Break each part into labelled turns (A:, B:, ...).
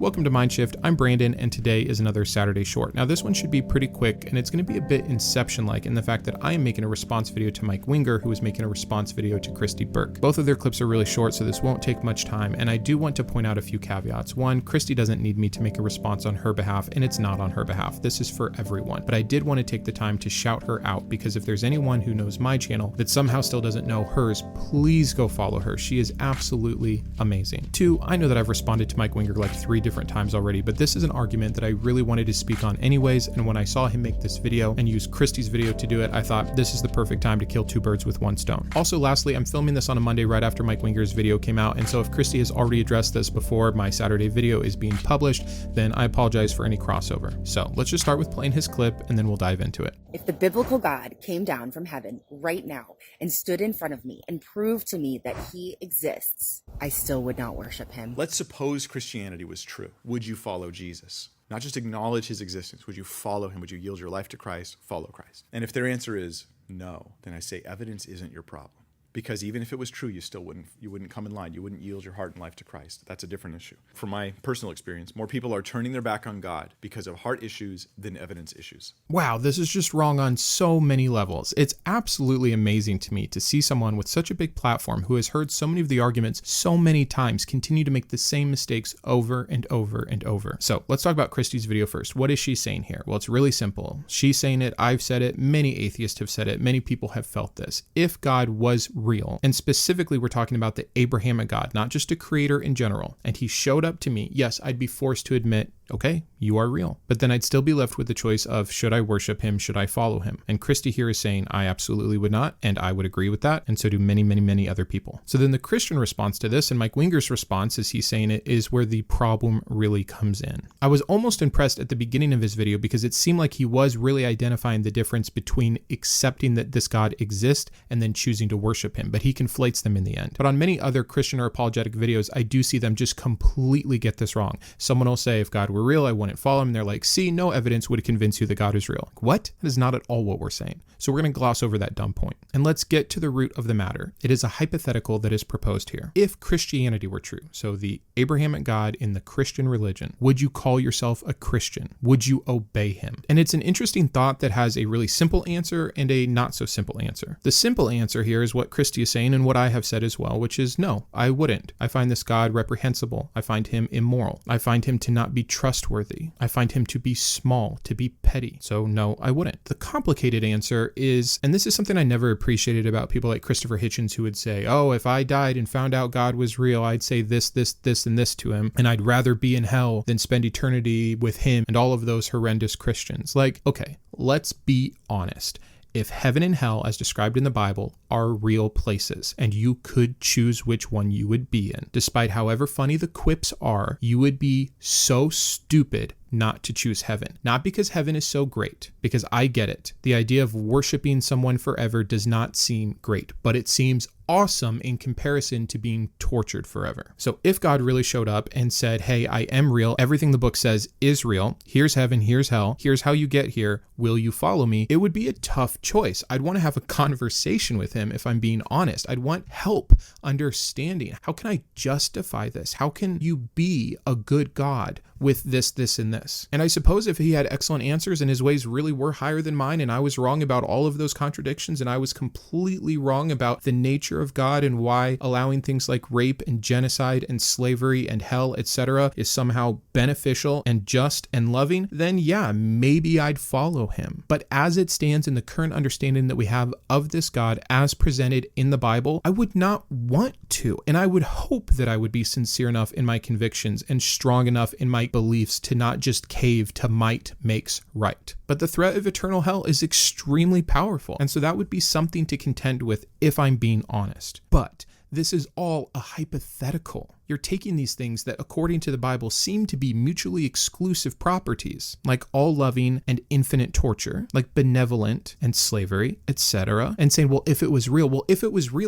A: Welcome to Mindshift. I'm Brandon, and today is another Saturday Short. Now, this one should be pretty quick, and it's going to be a bit Inception-like in the fact that I am making a response video to Mike Winger, who is making a response video to Christy Burke. Both of their clips are really short, so this won't take much time, and I do want to point out a few caveats. One, Christy doesn't need me to make a response on her behalf, and it's not on her behalf. This is for everyone. But I did want to take the time to shout her out, because if there's anyone who knows my channel that somehow still doesn't know hers, please go follow her. She is absolutely amazing. Two, I know that I've responded to Mike Winger like 3 different times already, but this is an argument that I really wanted to speak on anyways, and when I saw him make this video and use Christy's video to do it, I thought this is the perfect time to kill 2 birds with 1 stone. Also, lastly, I'm filming this on a Monday right after Mike Winger's video came out, and so if Christy has already addressed this before my Saturday video is being published, then I apologize for any crossover. So let's just start with playing his clip and then we'll dive into it.
B: If the biblical God came down from heaven right now and stood in front of me and proved to me that he exists, I still would not worship him.
C: Let's suppose Christianity was true. Would you follow Jesus? Not just acknowledge his existence. Would you follow him? Would you yield your life to Christ? Follow Christ. And if their answer is no, then I say evidence isn't your problem. Because even if it was true, you wouldn't come in line. You wouldn't yield your heart and life to Christ. That's a different issue. From my personal experience, more people are turning their back on God because of heart issues than evidence issues.
A: Wow, this is just wrong on so many levels. It's absolutely amazing to me to see someone with such a big platform who has heard so many of the arguments so many times continue to make the same mistakes over and over and over. So let's talk about Christy's video first. What is she saying here? Well, it's really simple. She's saying it, I've said it, many atheists have said it, many people have felt this. If God was real, and specifically we're talking about the Abrahamic God, not just a creator in general, and he showed up to me, yes, I'd be forced to admit, okay, you are real. But then I'd still be left with the choice of, should I worship him? Should I follow him? And Christy here is saying, I absolutely would not, and I would agree with that, and so do many, many, many other people. So then the Christian response to this, and Mike Winger's response, as he's saying it, is where the problem really comes in. I was almost impressed at the beginning of his video because it seemed like he was really identifying the difference between accepting that this God exists and then choosing to worship him, but he conflates them in the end. But on many other Christian or apologetic videos, I do see them just completely get this wrong. Someone will say, if God were real, I wouldn't follow him. And they're like, see, no evidence would convince you that God is real. What? That is not at all what we're saying. So we're going to gloss over that dumb point. And let's get to the root of the matter. It is a hypothetical that is proposed here. If Christianity were true, so the Abrahamic God in the Christian religion, would you call yourself a Christian? Would you obey him? And it's an interesting thought that has a really simple answer and a not so simple answer. The simple answer here is what Christy is saying and what I have said as well, which is no, I wouldn't. I find this God reprehensible. I find him immoral. I find him to not be trustworthy. I find him to be small, to be petty. So no, I wouldn't. The complicated answer is, and this is something I never appreciated about people like Christopher Hitchens, who would say, oh, if I died and found out God was real, I'd say this, this, this, and this to him, and I'd rather be in hell than spend eternity with him and all of those horrendous Christians. Like, okay, let's be honest. If heaven and hell, as described in the Bible, are real places, and you could choose which one you would be in, despite however funny the quips are, you would be so stupid not to choose heaven. Not because heaven is so great, because I get it. The idea of worshiping someone forever does not seem great, but it seems awesome in comparison to being tortured forever. So if God really showed up and said, hey, I am real, everything the book says is real, here's heaven, here's hell, here's how you get here, will you follow me? It would be a tough choice. I'd want to have a conversation with him if I'm being honest. I'd want help understanding. How can I justify this? How can you be a good God with this, this, and this? And I suppose if he had excellent answers and his ways really were higher than mine and I was wrong about all of those contradictions and I was completely wrong about the nature of God and why allowing things like rape and genocide and slavery and hell, etc. is somehow beneficial and just and loving, then yeah, maybe I'd follow him. But as it stands in the current understanding that we have of this God as presented in the Bible, I would not want to. And I would hope that I would be sincere enough in my convictions and strong enough in my beliefs to not just cave to might makes right. But the threat of eternal hell is extremely powerful. And so that would be something to contend with if I'm being honest. But this is all a hypothetical. You're taking these things that, according to the Bible, seem to be mutually exclusive properties, like all-loving and infinite torture, like benevolent and slavery, etc., and saying, well, if it was real,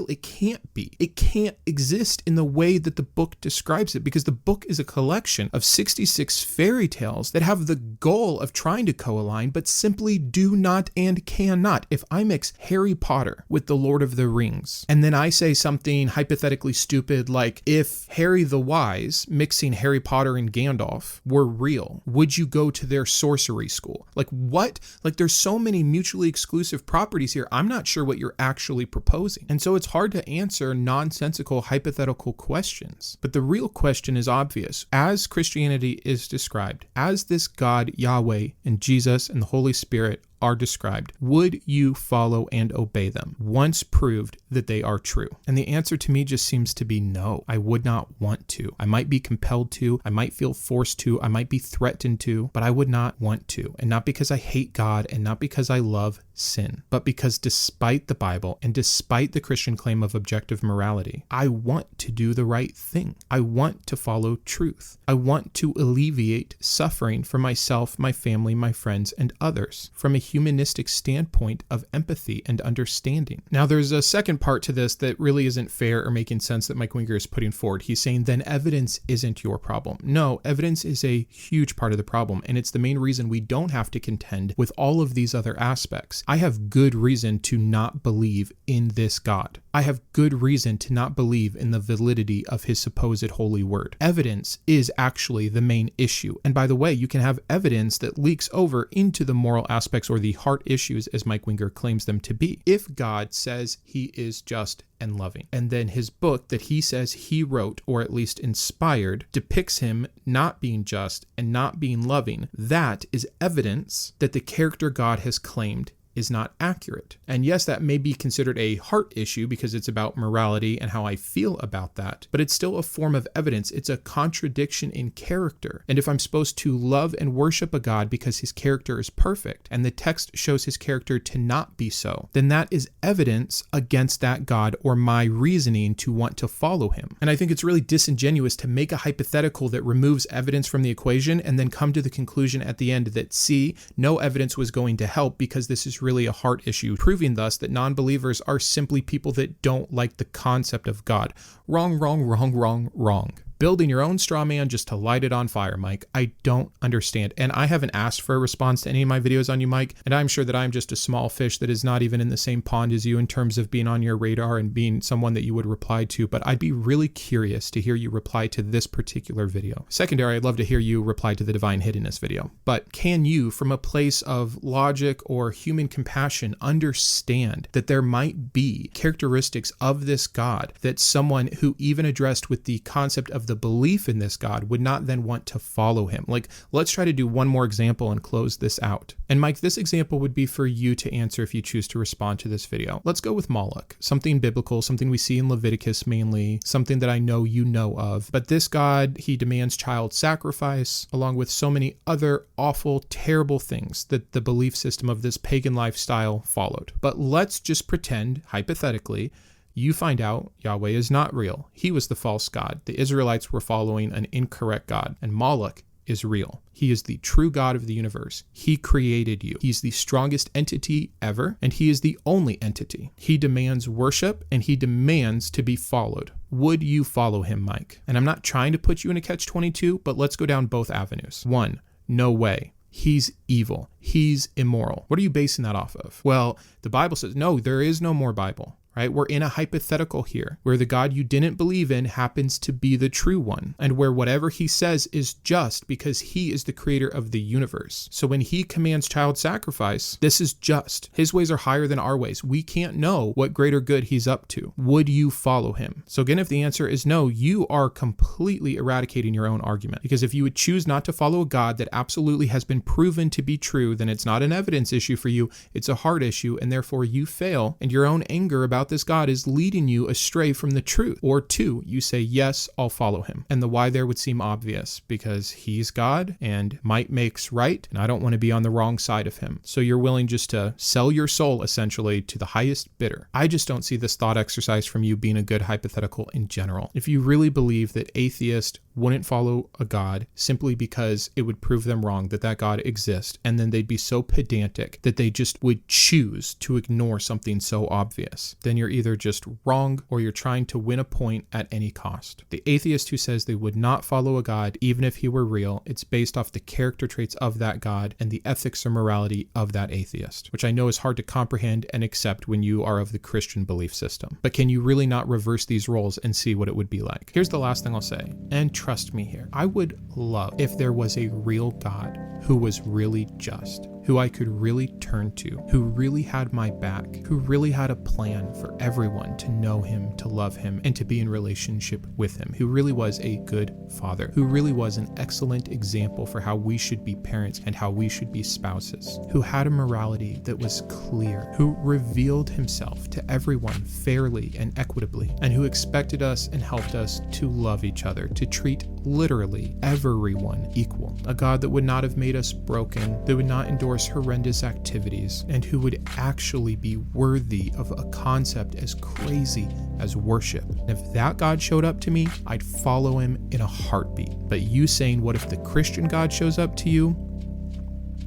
A: it can't be. It can't exist in the way that the book describes it, because the book is a collection of 66 fairy tales that have the goal of trying to co-align, but simply do not and cannot. If I mix Harry Potter with The Lord of the Rings, and then I say something hypothetically stupid like, if Harry Harry the Wise mixing Harry Potter and Gandalf were real, would you go to their sorcery school? Like what? Like there's so many mutually exclusive properties here. I'm not sure what you're actually proposing. And so it's hard to answer nonsensical hypothetical questions. But the real question is obvious. As Christianity is described, as this God Yahweh and Jesus and the Holy Spirit are described, would you follow and obey them once proved that they are true? And the answer to me just seems to be no. I would not want to. I might be compelled to. I might feel forced to. I might be threatened to, but I would not want to. And not because I hate God and not because I love sin, but because despite the Bible and despite the Christian claim of objective morality, I want to do the right thing. I want to follow truth. I want to alleviate suffering for myself, my family, my friends, and others from a humanistic standpoint of empathy and understanding. Now, there's a second part to this that really isn't fair or making sense that Mike Winger is putting forward. He's saying then evidence isn't your problem. No, evidence is a huge part of the problem, and it's the main reason we don't have to contend with all of these other aspects. I have good reason to not believe in this God. I have good reason to not believe in the validity of his supposed holy word. Evidence is actually the main issue. And by the way, you can have evidence that leaks over into the moral aspects or the heart issues as Mike Winger claims them to be. If God says he is just and loving, and then his book that he says he wrote, or at least inspired, depicts him not being just and not being loving, that is evidence that the character God has claimed is not accurate. And yes, that may be considered a heart issue because it's about morality and how I feel about that, but it's still a form of evidence. It's a contradiction in character. And if I'm supposed to love and worship a God because his character is perfect, and the text shows his character to not be so, then that is evidence against that God or my reasoning to want to follow him. And I think it's really disingenuous to make a hypothetical that removes evidence from the equation and then come to the conclusion at the end that, see, no evidence was going to help because this is really a heart issue, proving thus that non-believers are simply people that don't like the concept of God. Wrong, wrong, wrong, wrong, wrong. Building your own straw man just to light it on fire, Mike. I don't understand. And I haven't asked for a response to any of my videos on you, Mike. And I'm sure that I'm just a small fish that is not even in the same pond as you in terms of being on your radar and being someone that you would reply to. But I'd be really curious to hear you reply to this particular video. Secondary, I'd love to hear you reply to the divine hiddenness video. But can you, from a place of logic or human compassion, understand that there might be characteristics of this God that someone who even addressed with the concept of the belief in this God would not then want to follow him? Like, let's try to do one more example and close this out. And Mike, this example would be for you to answer if you choose to respond to this video. Let's go with Moloch, something biblical, something we see in Leviticus mainly, something that I know you know of. But this God, he demands child sacrifice, along with so many other awful, terrible things that the belief system of this pagan lifestyle followed. But let's just pretend, hypothetically, you find out Yahweh is not real. He was the false God. The Israelites were following an incorrect God, and Moloch is real. He is the true God of the universe. He created you. He's the strongest entity ever, and he is the only entity. He demands worship, and he demands to be followed. Would you follow him, Mike? And I'm not trying to put you in a catch-22, but let's go down both avenues. 1, no way. He's evil. He's immoral. What are you basing that off of? Well, the Bible says, no, there is no more Bible. Right? We're in a hypothetical here where the God you didn't believe in happens to be the true one, and where whatever he says is just because he is the creator of the universe. So when he commands child sacrifice, this is just. His ways are higher than our ways. We can't know what greater good he's up to. Would you follow him? So again, if the answer is no, you are completely eradicating your own argument. Because if you would choose not to follow a God that absolutely has been proven to be true, then it's not an evidence issue for you, it's a heart issue, and therefore you fail, and your own anger about this God is leading you astray from the truth. Or 2, you say, yes, I'll follow him. And the why there would seem obvious, because he's God and might makes right, and I don't want to be on the wrong side of him. So you're willing just to sell your soul essentially to the highest bidder. I just don't see this thought exercise from you being a good hypothetical in general. If you really believe that atheists wouldn't follow a God simply because it would prove them wrong that that God exists, and then they'd be so pedantic that they just would choose to ignore something so obvious, then then you're either just wrong or you're trying to win a point at any cost. The atheist who says they would not follow a God even if he were real, it's based off the character traits of that God and the ethics or morality of that atheist, which I know is hard to comprehend and accept when you are of the Christian belief system. But can you really not reverse these roles and see what it would be like? Here's the last thing I'll say, and trust me here. I would love if there was a real God who was really just, who I could really turn to, who really had my back, who really had a plan for everyone to know him, to love him, and to be in relationship with him, who really was a good father, who really was an excellent example for how we should be parents and how we should be spouses, who had a morality that was clear, who revealed himself to everyone fairly and equitably, and who expected us and helped us to love each other, to treat literally everyone equal. A God that would not have made us broken, that would not endorse horrendous activities, and who would actually be worthy of a concept as crazy as worship. And if that God showed up to me, I'd follow him in a heartbeat. But you saying, what if the Christian God shows up to you?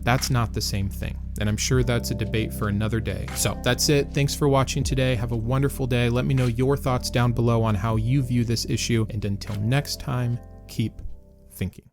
A: That's not the same thing. And I'm sure that's a debate for another day. So that's it. Thanks for watching today. Have a wonderful day. Let me know your thoughts down below on how you view this issue. And until next time, keep thinking.